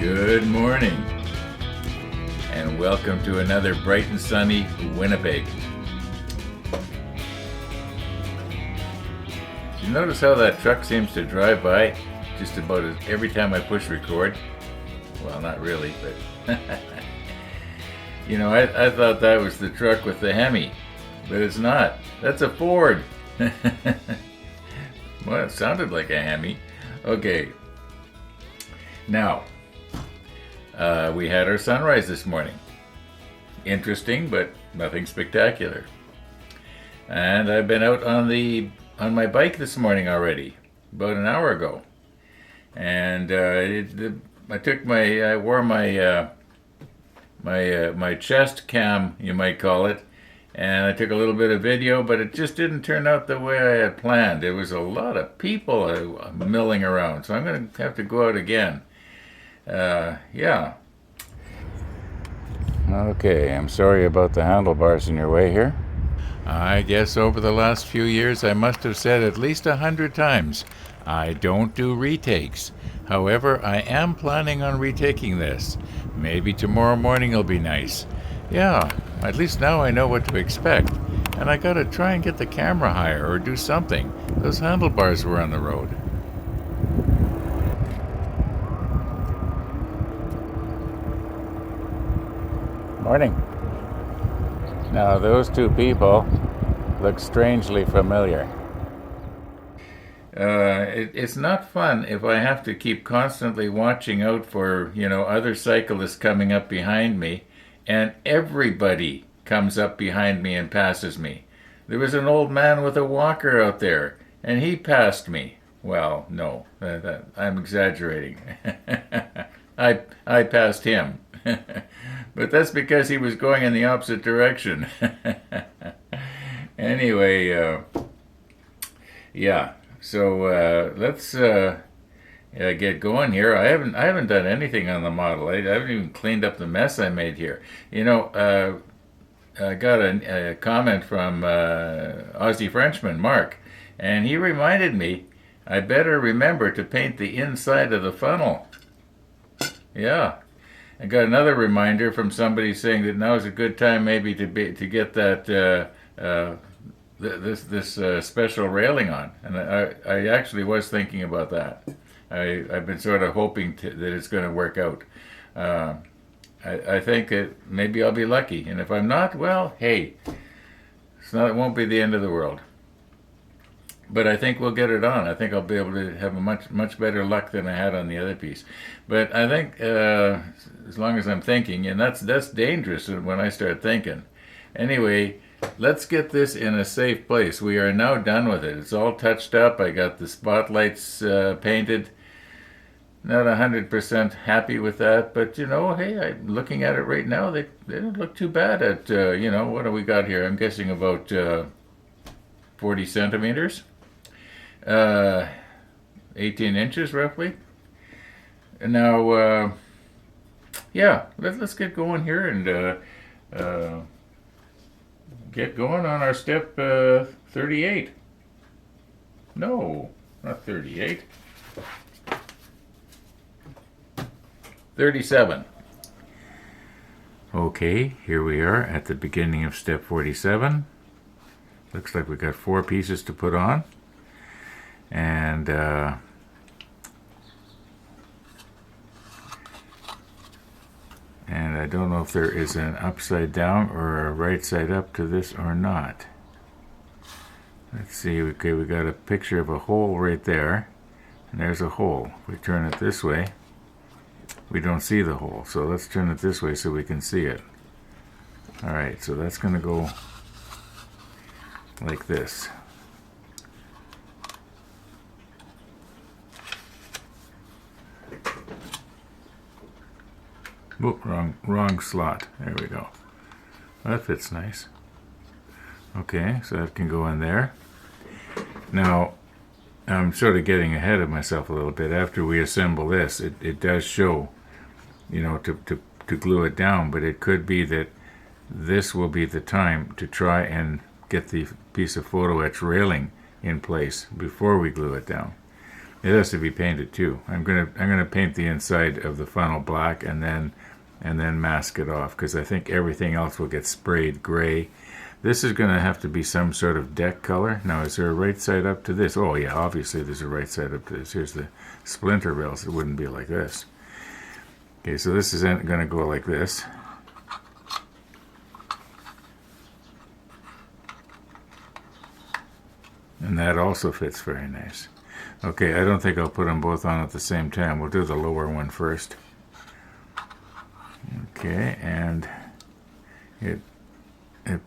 Good morning, and welcome to another bright and sunny Winnipeg. You notice how that truck seems to drive by just about every time I push record? Well, not really, but I thought that was the truck with the Hemi, but it's not. That's a Ford. Well, it sounded like a Hemi. Okay. Now, we had our sunrise this morning. Interesting, but nothing spectacular. And I've been out on my bike this morning already, about an hour ago. And I wore my chest cam, you might call it, and I took a little bit of video, but it just didn't turn out the way I had planned. There was a lot of people milling around, so I'm going to have to go out again. Yeah. Okay, I'm sorry about the handlebars in your way here. I guess over the last few years I must have said at least 100 times, I don't do retakes. However, I am planning on retaking this. Maybe tomorrow morning will be nice. Yeah, at least now I know what to expect. And I gotta try and get the camera higher or do something. Those handlebars were on the road. Morning. Now those two people look strangely familiar. It's not fun if I have to keep constantly watching out for, other cyclists coming up behind me, and everybody comes up behind me and passes me. There was an old man with a walker out there, and he passed me. Well, no, I'm exaggerating. I passed him. But that's because he was going in the opposite direction. Anyway, yeah. So let's get going here. I haven't done anything on the model. I haven't even cleaned up the mess I made here. I got a comment from Aussie Frenchman Mark, and he reminded me I better remember to paint the inside of the funnel. Yeah. I got another reminder from somebody saying that now is a good time maybe to get that this special railing on, and I actually was thinking about that. I've been sort of hoping that it's going to work out. I think that maybe I'll be lucky, and if I'm not, well, hey, it won't be the end of the world. But I think we'll get it on. I think I'll be able to have a much better luck than I had on the other piece. But I think as long as I'm thinking, and that's dangerous when I start thinking. Anyway, let's get this in a safe place. We are now done with it. It's all touched up. I got the spotlights painted. Not 100% happy with that, but hey, I'm looking at it right now. They don't look too bad at what do we got here? I'm guessing about 40 centimeters. 18 inches roughly. And now, yeah, let's get going here and get going on our step 38. No, not 38. 37. Okay, here we are at the beginning of step 47. Looks like we got 4 pieces to put on. And I don't know if there is an upside down or a right side up to this or not. Let's see, okay, we got a picture of a hole right there, and there's a hole. If we turn it this way, we don't see the hole, so let's turn it this way so we can see it. Alright, so that's going to go like this. Oh, wrong slot. There we go. That fits nice. Okay, so that can go in there. Now, I'm sort of getting ahead of myself a little bit. After we assemble this, it does show, to glue it down, but it could be that this will be the time to try and get the piece of photo etch railing in place before we glue it down. It has to be painted too. I'm gonna paint the inside of the funnel black and then mask it off, because I think everything else will get sprayed gray. This is gonna have to be some sort of deck color. Now, is there a right side up to this? Oh yeah, obviously there's a right side up to this. Here's the splinter, else it wouldn't be like this. Okay, so this is gonna go like this. And that also fits very nice. Okay, I don't think I'll put them both on at the same time. We'll do the lower one first. Okay, and it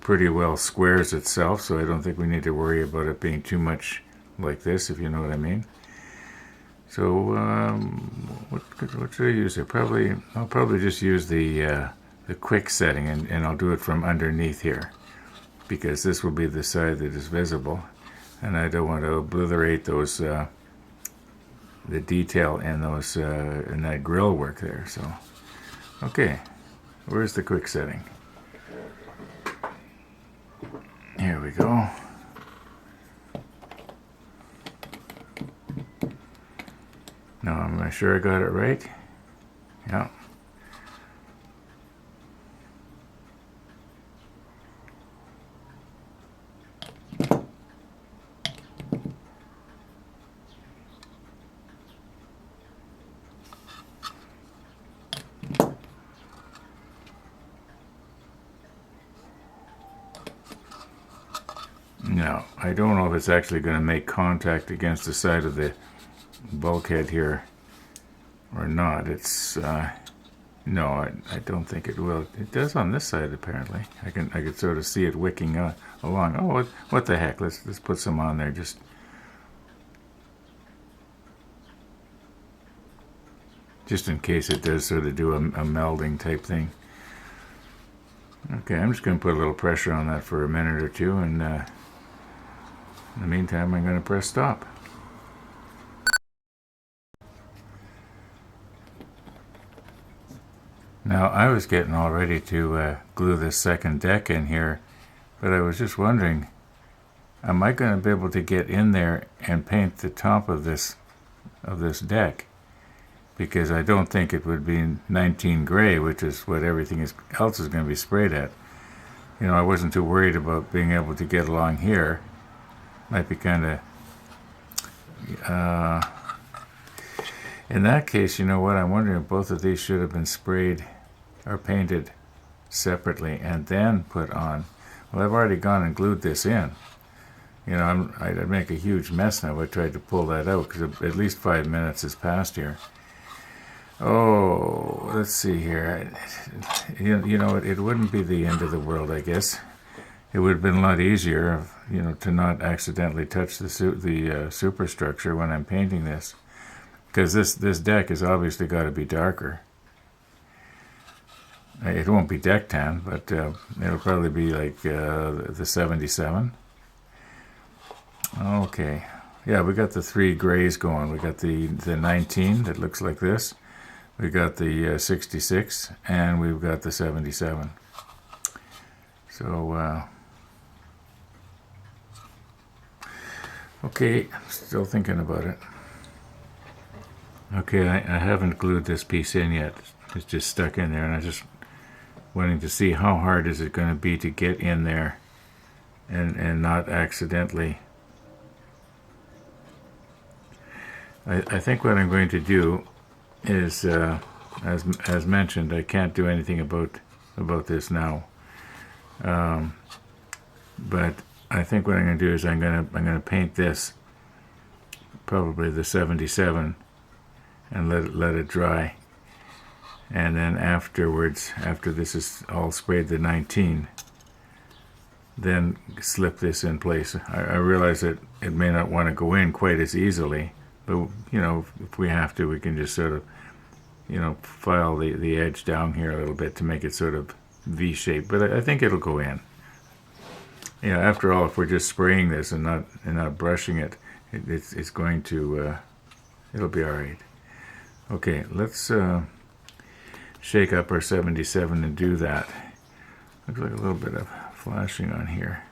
pretty well squares itself, so I don't think we need to worry about it being too much like this, if you know what I mean. So what should I use here? I'll probably just use the quick setting, and I'll do it from underneath here, because this will be the side that is visible, and I don't want to obliterate those the detail in those in that grill work there. So okay, where's the quick setting? Here we go. Now, am I sure I got it right? Yeah. Now, I don't know if it's actually going to make contact against the side of the bulkhead here or not. It's no, I don't think it will. It does on this side apparently. I can sort of see it wicking along. Oh, what the heck? Let's put some on there just in case it does sort of do a melding type thing. Okay, I'm just going to put a little pressure on that for a minute or two, and in the meantime, I'm going to press stop. Now, I was getting all ready to glue this second deck in here, but I was just wondering, am I going to be able to get in there and paint the top of this deck? Because I don't think it would be 19 gray, which is what everything else is going to be sprayed at. You know, I wasn't too worried about being able to get along here. Might be kind of in that case, you know what, I'm wondering if both of these should have been sprayed or painted separately and then put on. Well, I've already gone and glued this in. You know, I'd make a huge mess now if I tried to pull that out, because at least 5 minutes has passed here. Oh, let's see here. You know, it wouldn't be the end of the world, I guess. It would have been a lot easier, you know, to not accidentally touch the superstructure when I'm painting this, because this deck has obviously got to be darker. It won't be deck tan, but it'll probably be like the 77. Okay, yeah, we got the 3 grays going. We got the 19 that looks like this. We got the 66, and we've got the 77. So, okay, still thinking about it. Okay, I haven't glued this piece in yet. It's just stuck in there, and I'm just wanting to see how hard is it going to be to get in there and not accidentally. I think what I'm going to do is, as mentioned, I can't do anything about this now. But I think what I'm going to do is I'm going to paint this, probably the 77, and let it dry. And then afterwards, after this is all sprayed, the 19, then slip this in place. I realize that it may not want to go in quite as easily, but you know, if we have to, we can just sort of, you know, file the edge down here a little bit to make it sort of V-shaped. But I think it'll go in. You know, after all, if we're just spraying this and not brushing it, it's going to it'll be all right. Okay, let's shake up our 77 and do that. Looks like a little bit of flashing on here.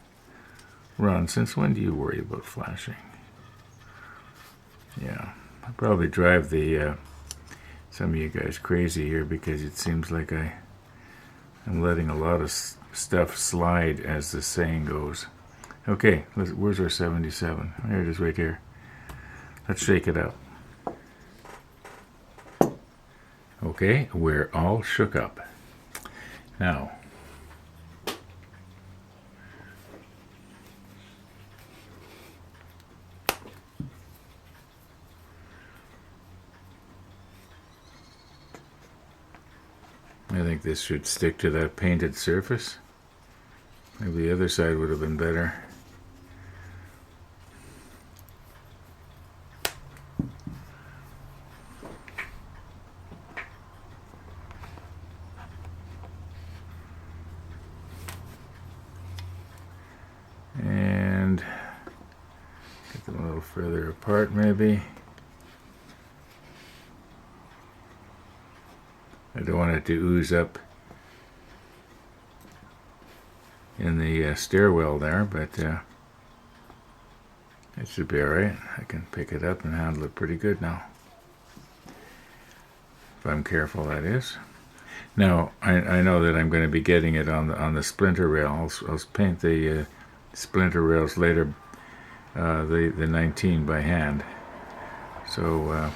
Ron, since when do you worry about flashing? Yeah, I'll probably drive the some of you guys crazy here because it seems like I'm letting a lot of stuff slide, as the saying goes. Okay, where's our 77? There it is right here. Let's shake it up. Okay, we're all shook up. Now, I think this should stick to that painted surface. Maybe the other side would have been better. And get them a little further apart maybe. I don't want it to ooze up in the stairwell there, but it should be alright. I can pick it up and handle it pretty good now. If I'm careful, that is. Now, I know that I'm going to be getting it on the splinter rail. I'll paint the splinter rails later, the 19 by hand. So,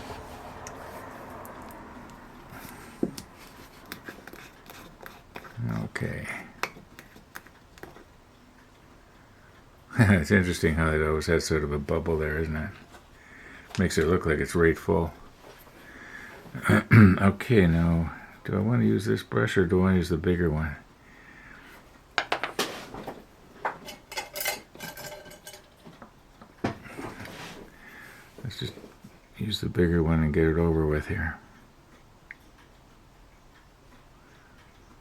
okay. It's interesting how it always has sort of a bubble there, isn't it? Makes it look like it's right full. Okay, now, do I want to use this brush or do I want to use the bigger one? Let's just use the bigger one and get it over with here.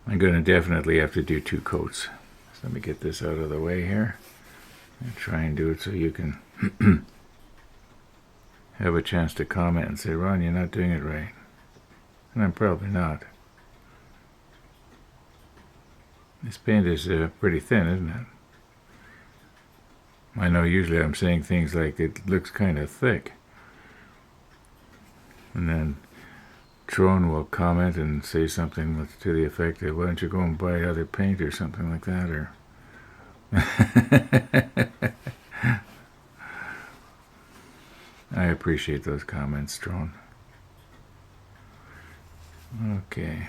I'm going to definitely have to do 2 coats. So let me get this out of the way here and try and do it so you can have a chance to comment and say, Ron, you're not doing it right. And I'm probably not. This paint is pretty thin, isn't it? I know usually I'm saying things like it looks kind of thick. And then Tron will comment and say something to the effect of, why don't you go and buy other paint or something like that, or I appreciate those comments, Tron. Okay.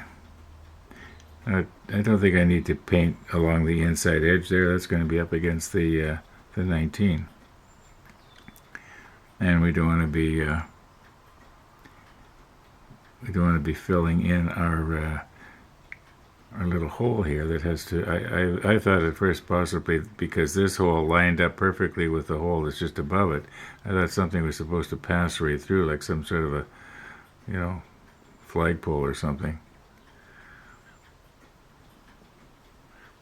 I don't think I need to paint along the inside edge there. That's going to be up against the 19. And we don't want to be filling in our little hole here that has to. I thought at first possibly because this hole lined up perfectly with the hole that's just above it, I thought something was supposed to pass right through, like some sort of a, flagpole or something.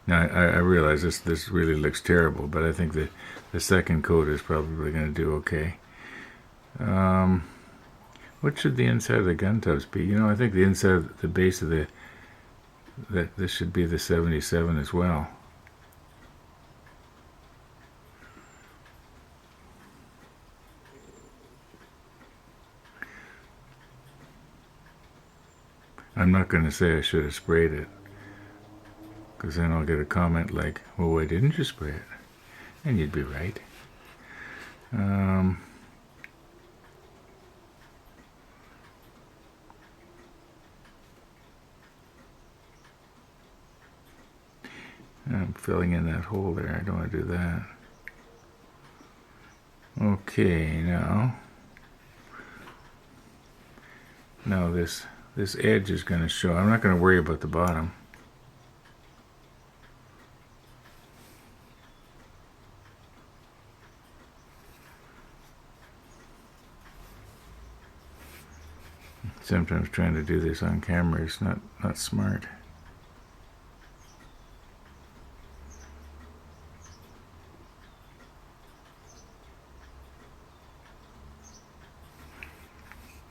Now I realize this really looks terrible, but I think the second coat is probably going to do okay. What should the inside of the gun tubs be? I think the inside, the base of this should be the 77 as well. I'm not going to say I should have sprayed it, because then I'll get a comment like, well, why didn't you spray it? And you'd be right. I'm filling in that hole there. I don't want to do that. Okay, now this edge is going to show. I'm not going to worry about the bottom. Sometimes trying to do this on camera is not smart.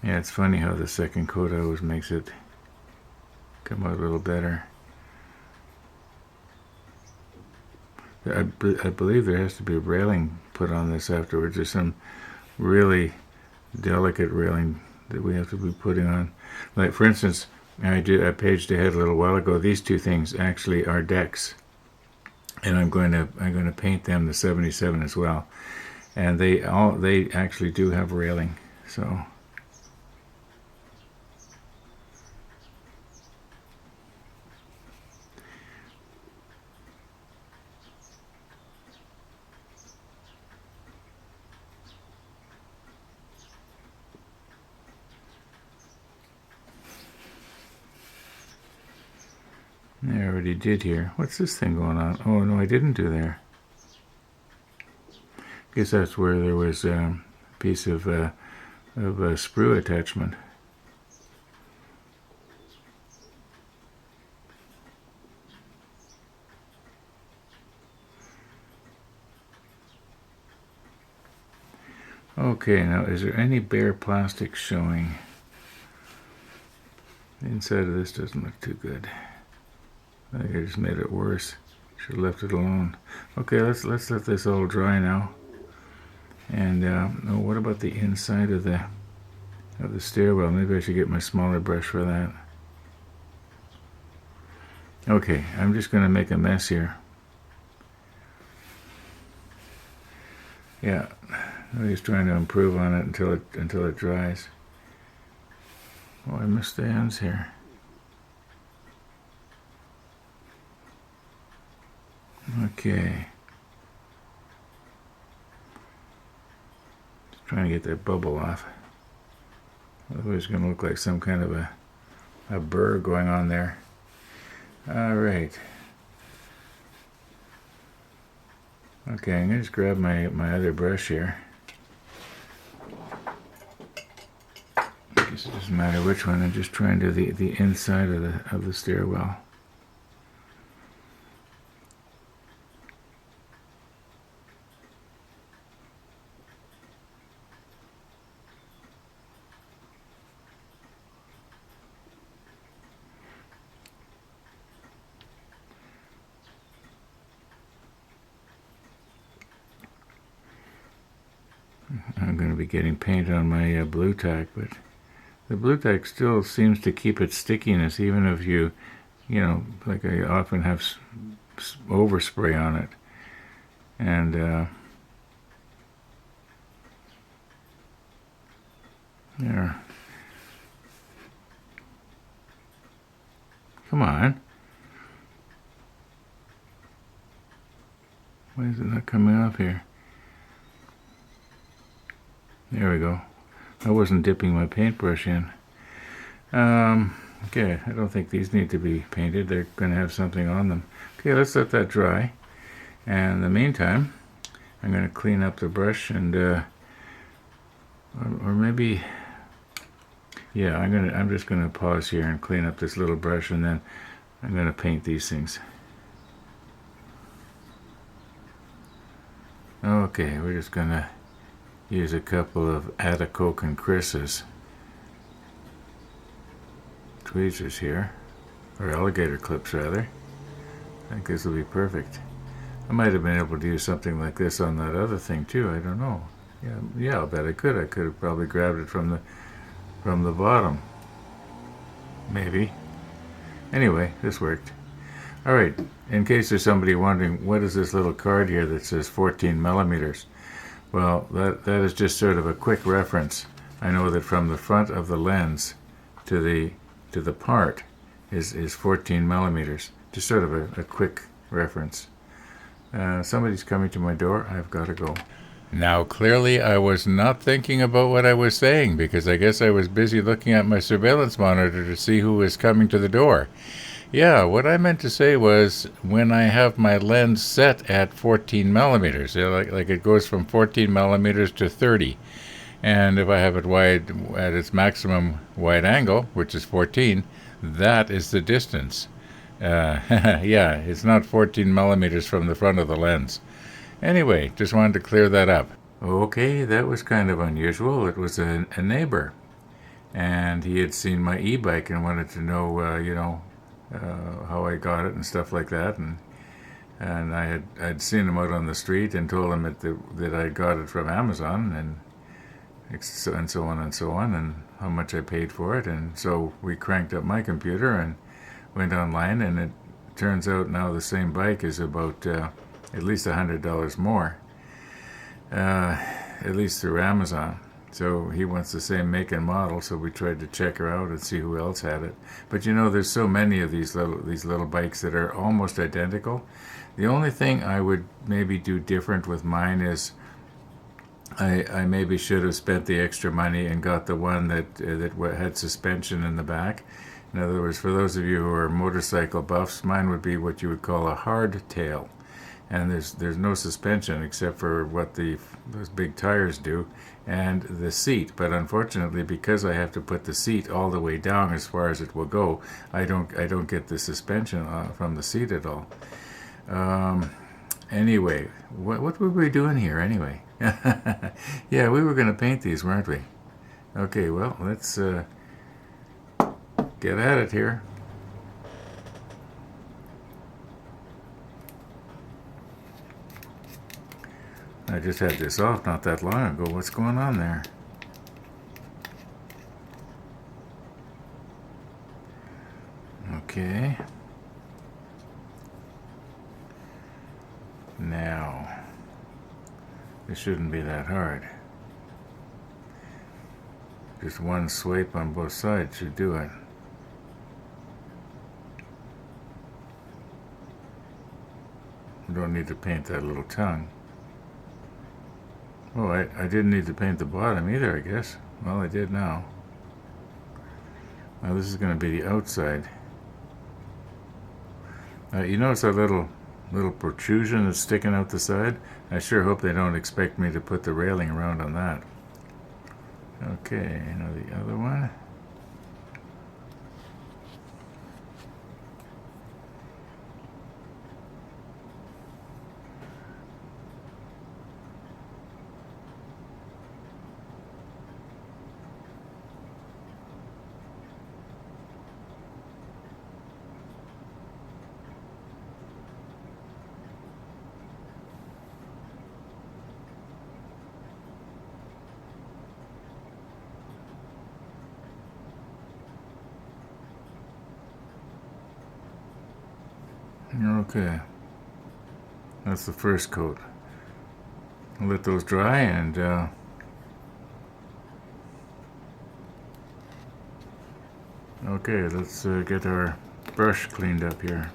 Yeah, it's funny how the second coat always makes it come out a little better. I believe there has to be a railing put on this afterwards. There's some really delicate railing that we have to be putting on. Like, for instance, I paged ahead a little while ago. These two things actually are decks, and I'm going to paint them the 77 as well. And they actually do have railing. So. I already did here. What's this thing going on? Oh, no, I didn't do there. Guess that's where there was a piece of a sprue attachment. Okay, now is there any bare plastic showing? The inside of this doesn't look too good. I think I just made it worse. Should have left it alone. Okay, let's let this all dry now. And oh, what about the inside of the stairwell? Maybe I should get my smaller brush for that. Okay, I'm just going to make a mess here. Yeah, I'm just trying to improve on it until it dries. Oh, I missed the ends here. Okay. Just trying to get that bubble off. Otherwise it's going to look like some kind of a burr going on there. All right. Okay, I'm going to just grab my other brush here. I guess it doesn't matter which one. I'm just trying to do the inside of the stairwell. I'm going to be getting paint on my blue tack, but the blue tack still seems to keep its stickiness, even if you know, like I often have overspray on it. And there. Come on. Why is it not coming off here? There we go. I wasn't dipping my paintbrush in. Okay, I don't think these need to be painted. They're going to have something on them. Okay, let's let that dry. And in the meantime, I'm going to clean up the brush and, or maybe, yeah, I'm just going to pause here and clean up this little brush, and then I'm going to paint these things. Okay, we're just going to use a couple of Atacoke and Chris's tweezers here, or alligator clips rather. I think this will be perfect. I might have been able to use something like this on that other thing too. I don't know. Yeah, I'll bet I could. I could have probably grabbed it from the bottom. Maybe. Anyway, this worked. All right. In case there's somebody wondering, what is this little card here that says 14 millimeters? Well, that is just sort of a quick reference. I know that from the front of the lens to the part is 14 millimeters. Just sort of a quick reference. Somebody's coming to my door. I've got to go. Now, clearly, I was not thinking about what I was saying, because I guess I was busy looking at my surveillance monitor to see who was coming to the door. Yeah, what I meant to say was when I have my lens set at 14 millimeters, like it goes from 14 millimeters to 30. And if I have it wide at its maximum wide angle, which is 14, that is the distance. Yeah, it's not 14 millimeters from the front of the lens. Anyway, just wanted to clear that up. Okay, that was kind of unusual. It was a neighbor, and he had seen my e-bike and wanted to know, how I got it and stuff like that, and I'd seen him out on the street and told him that I got it from Amazon, and so on and so on, and how much I paid for it. And so we cranked up my computer and went online, and it turns out now the same bike is about at least $100 more, at least through Amazon. So he wants the same make and model, so we tried to check her out and see who else had it. But you know, there's so many of these little bikes that are almost identical. The only thing I would maybe do different with mine is I maybe should have spent the extra money and got the one that had suspension in the back. In other words, for those of you who are motorcycle buffs, mine would be what you would call a hardtail, and there's no suspension except for what those big tires do, and the seat. But unfortunately, because I have to put the seat all the way down as far as it will go, I don't get the suspension from the seat at all. Anyway, what were we doing here anyway? Yeah, we were going to paint these, weren't we? Okay, well, let's get at it here. I just had this off not that long ago. What's going on there? Okay. Now, this shouldn't be that hard. Just one swipe on both sides should do it. We don't need to paint that little tongue. Oh, I didn't need to paint the bottom either, I guess. Well, I did now. Now this is going to be the outside. You notice that little protrusion that's sticking out the side? I sure hope they don't expect me to put the railing around on that. Okay, now the other one. Okay, that's the first coat. I'll let those dry and okay, let's get our brush cleaned up here.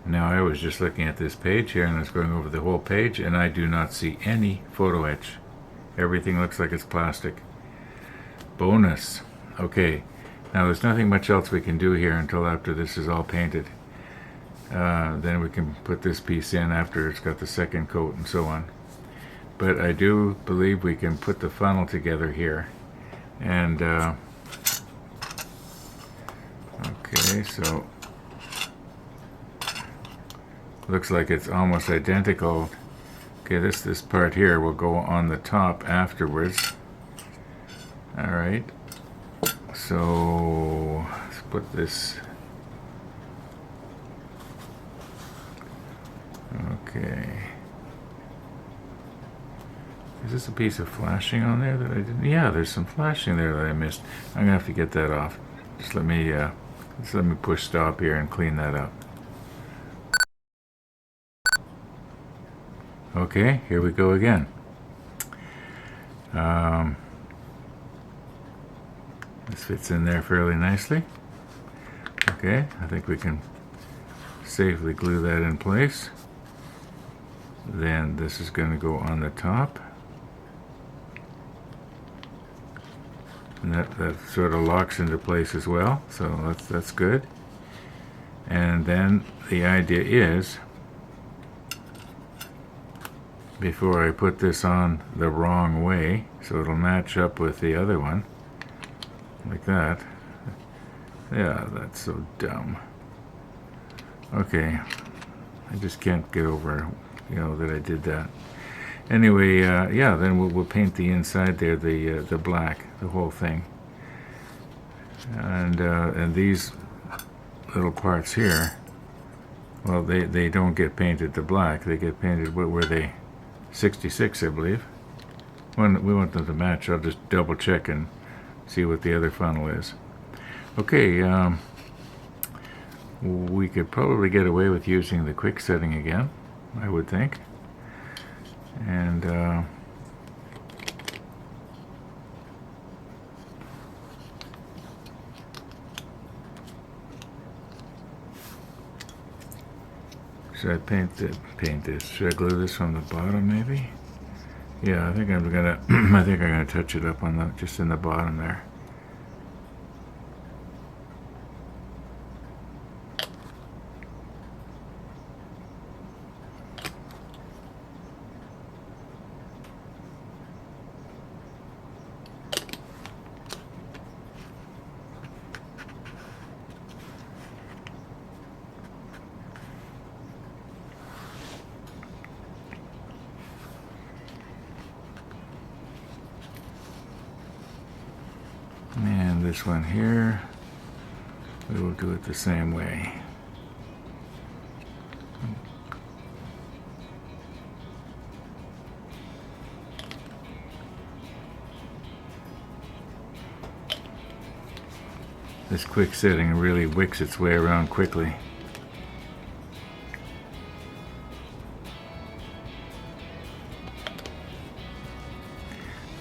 Now I was just looking at this page here and I was going over the whole page and I do not see any photo etch. Everything looks like it's plastic. Bonus. Okay. Now there's nothing much else we can do here until after this is all painted. Then we can put this piece in after it's got the second coat and so on. But I do believe we can put the funnel together here. And okay, so looks like it's almost identical. Okay, this part here will go on the top afterwards. All right. So let's put this. Okay. Is this a piece of flashing on there that I didn't? Yeah, there's some flashing there that I missed. I'm gonna have to get that off. Just let me push stop here and clean that up. Okay, here we go again. This fits in there fairly nicely. Okay, I think we can safely glue that in place. Then this is going to go on the top. And that sort of locks into place as well, so that's good. And then the idea is, before I put this on the wrong way, so it'll match up with the other one, like that. Yeah, that's so dumb. Okay, I just can't get over, that I did that. Anyway, yeah, then we'll paint the inside there, the black, the whole thing. And these little parts here, well, they don't get painted to black. They get painted where they 66, I believe. When we want them to match, I'll just double check and see what the other funnel is. Okay, we could probably get away with using the quick setting again, I would think. And should I paint this? Should I glue this from the bottom, maybe? Yeah, I think I'm gonna. I think I'm gonna touch it up on just in the bottom there. And this one here, we will do it the same way. This quick setting really wicks its way around quickly.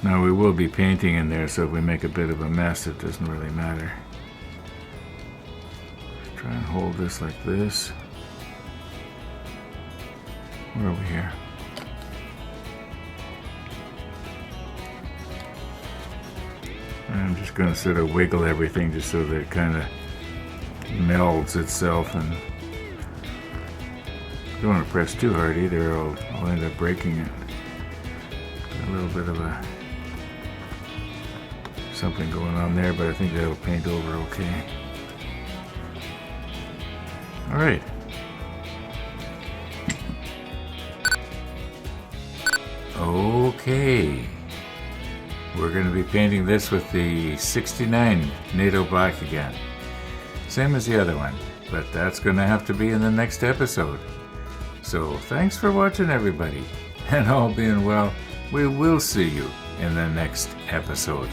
Now we will be painting in there, so if we make a bit of a mess, it doesn't really matter. Let's try and hold this like this. Where are we here? I'm just going to sort of wiggle everything just so that it kind of melds itself, and I don't want to press too hard either, or I'll end up breaking it. A little bit of something going on there, but I think that'll paint over okay. All right. Okay. We're going to be painting this with the 69 NATO black again. Same as the other one, but that's going to have to be in the next episode. So thanks for watching, everybody, and all being well, we will see you in the next episode.